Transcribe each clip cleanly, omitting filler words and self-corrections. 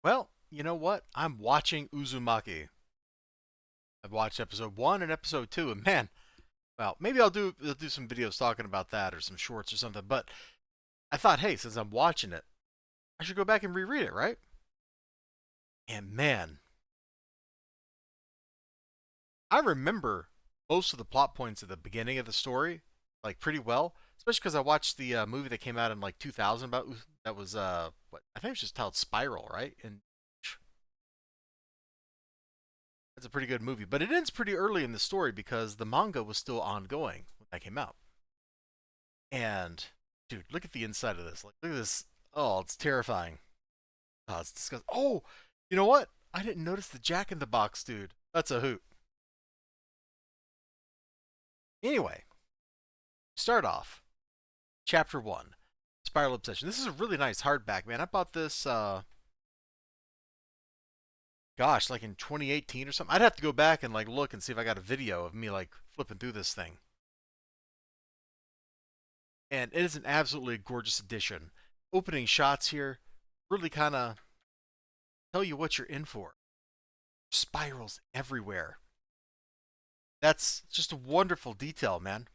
Well, you know what? I'm watching Uzumaki. I've watched episode 1 and episode 2, and man, well, maybe I'll do some videos talking about that or some shorts or something, but I thought, hey, since I'm watching it, I should go back and reread it, right? And man, I remember most of the plot points at the beginning of the story, like pretty well, especially because I watched the movie that came out in like 2000 about that was what I think it was just titled Spiral, right? And it's a pretty good movie, but it ends pretty early in the story because the manga was still ongoing when that came out. And dude, look at the inside of this. Like, look at this. Oh, it's terrifying. Oh, it's disgusting. Oh, you know what? I didn't notice the Jack in the Box, dude. That's a hoot. Anyway, start off chapter one, Spiral Obsession. This is a really nice hardback, man. I bought this. Gosh, like in 2018 or something. I'd have to go back and like look and see if I got a video of me like flipping through this thing. And it is an absolutely gorgeous edition. Opening shots here really kind of tell you what you're in for. Spirals everywhere. That's just a wonderful detail, man.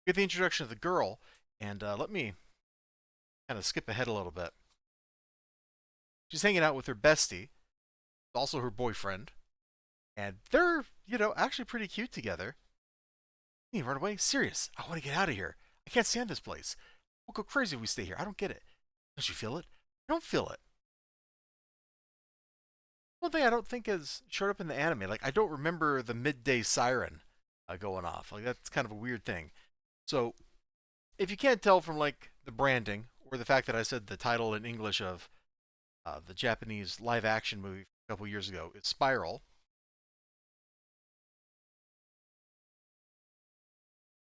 Get the introduction of the girl, and let me kind of skip ahead a little bit. She's hanging out with her bestie, also her boyfriend, and they're, actually pretty cute together. You run away? Serious. I want to get out of here. I can't stand this place. We'll go crazy if we stay here. I don't get it. Don't you feel it? I don't feel it. One thing I don't think has showed up in the anime, like I don't remember the midday siren going off. Like that's kind of a weird thing. So if you can't tell from like the branding or the fact that I said the title in English of the Japanese live action movie a couple years ago, it's Spiral.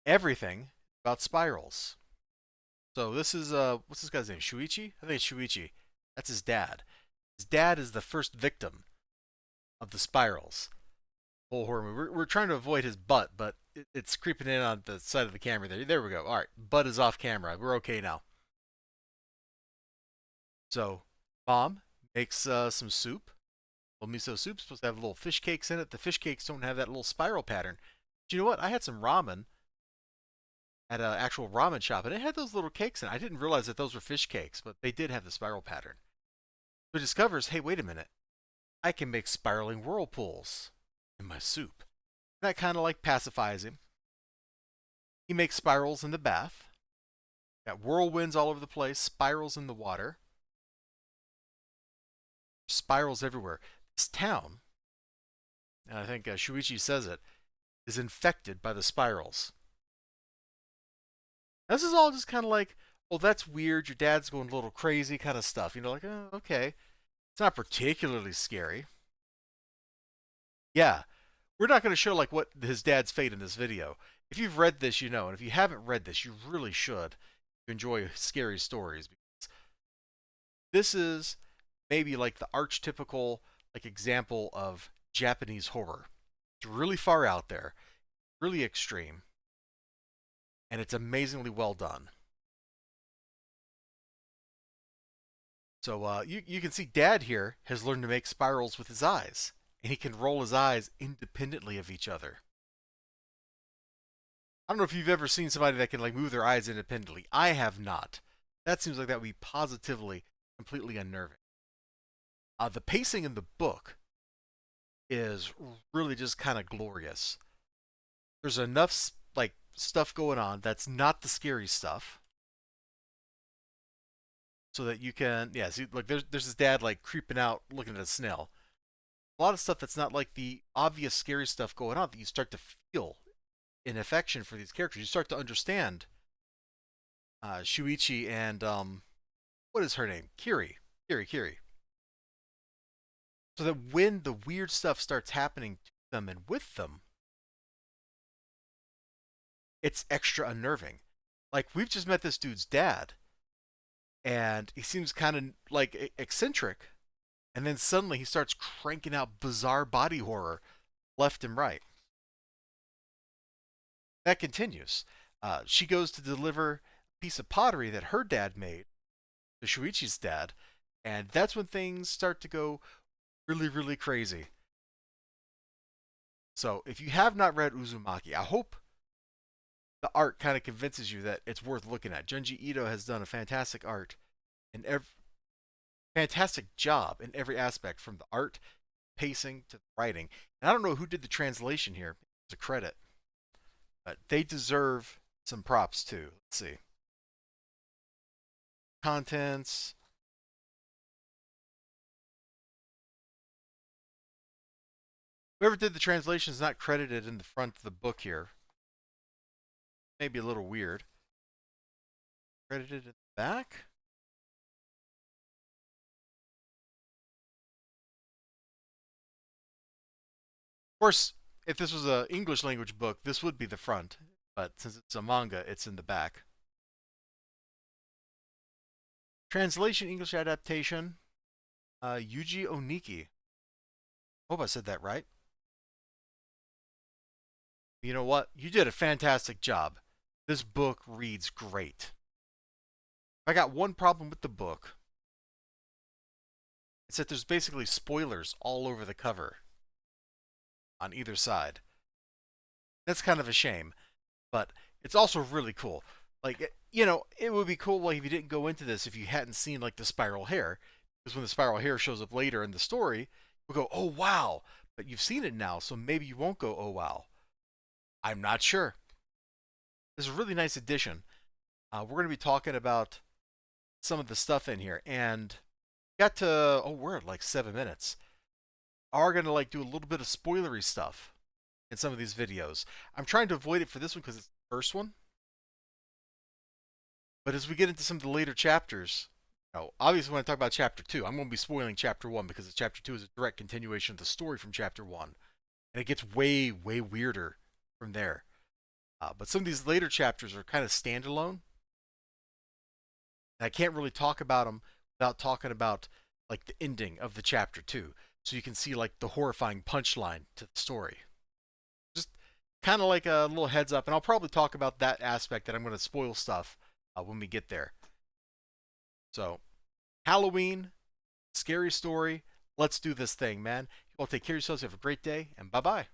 Everything about spirals. So this is what's this guy's name? Shuichi? I think it's Shuichi. That's his dad. His dad is the first victim of the spirals. Whole horror movie. We're trying to avoid his butt, but it's creeping in on the side of the camera there. There we go. All right, butt is off camera. We're okay now. So, mom makes some soup. Well, miso soup's supposed to have little fish cakes in it. The fish cakes don't have that little spiral pattern. But you know what? I had some ramen at an actual ramen shop, and it had those little cakes in it. I didn't realize that those were fish cakes, but they did have the spiral pattern. So he discovers, hey, wait a minute. I can make spiraling whirlpools in my soup. That kind of like pacifies him. He makes spirals in the bath. Got whirlwinds all over the place, spirals in the water, spirals everywhere. This town, and I think Shuichi says it, is infected by the spirals. This is all just kind of like, oh, that's weird. Your dad's going a little crazy kind of stuff. Like, oh, okay. It's not particularly scary. Yeah, we're not going to show like what his dad's fate in this video. If you've read this, you know, and if you haven't read this, you really should enjoy scary stories because this is maybe like the archetypical like example of Japanese horror. It's really far out there, really extreme, and it's amazingly well done. So you can see Dad here has learned to make spirals with his eyes, and he can roll his eyes independently of each other. I don't know if you've ever seen somebody that can like move their eyes independently. I have not. That seems like that would be positively completely unnerving. The pacing in the book is really just kind of glorious. There's enough like stuff going on that's not the scary stuff, so that you can see like there's his dad like creeping out looking at a snail. A lot of stuff that's not like the obvious scary stuff going on that you start to feel an affection for these characters. You start to understand Shuichi and what is her name? Kiri. So that when the weird stuff starts happening to them and with them, it's extra unnerving. Like we've just met this dude's dad, and he seems kind of like eccentric, and then suddenly he starts cranking out bizarre body horror left and right. That continues. She goes to deliver a piece of pottery that her dad made, the Shuichi's dad, And that's when things start to go really, really crazy. So if you have not read Uzumaki, I hope the art kind of convinces you that it's worth looking at. Junji Ito has done a fantastic art and fantastic job in every aspect, from the art, pacing to the writing. And I don't know who did the translation here. It's a credit, but they deserve some props too. Let's see. Contents. Whoever did the translation is not credited in the front of the book here. Maybe a little weird. Credited in the back? Of course, if this was an English language book, this would be the front. But since it's a manga, it's in the back. Translation English adaptation, Yuji Oniki. Hope I said that right. You know what? You did a fantastic job. This book reads great. I got one problem with the book. It's that there's basically spoilers all over the cover on either side. That's kind of a shame, but it's also really cool. Like, it would be cool like if you didn't go into this if you hadn't seen like the spiral hair, because when the spiral hair shows up later in the story, you'll go, "Oh wow!" But you've seen it now, so maybe you won't go, "Oh wow." I'm not sure. This is a really nice addition. We're going to be talking about some of the stuff in here, and got to we're at like 7 minutes. Are going to like do a little bit of spoilery stuff in some of these videos. I'm trying to avoid it for this one because it's the first one. But as we get into some of the later chapters, obviously when I talk about chapter 2, I'm going to be spoiling chapter 1 because chapter 2 is a direct continuation of the story from chapter 1. And it gets way, way weirder from there. But some of these later chapters are kind of standalone. And I can't really talk about them without talking about like the ending of the chapter 2. So you can see like the horrifying punchline to the story. Just kind of like a little heads up. And I'll probably talk about that aspect that I'm going to spoil stuff when we get there. So, Halloween, scary story. Let's do this thing, man. You all take care of yourselves. Have a great day, and bye bye.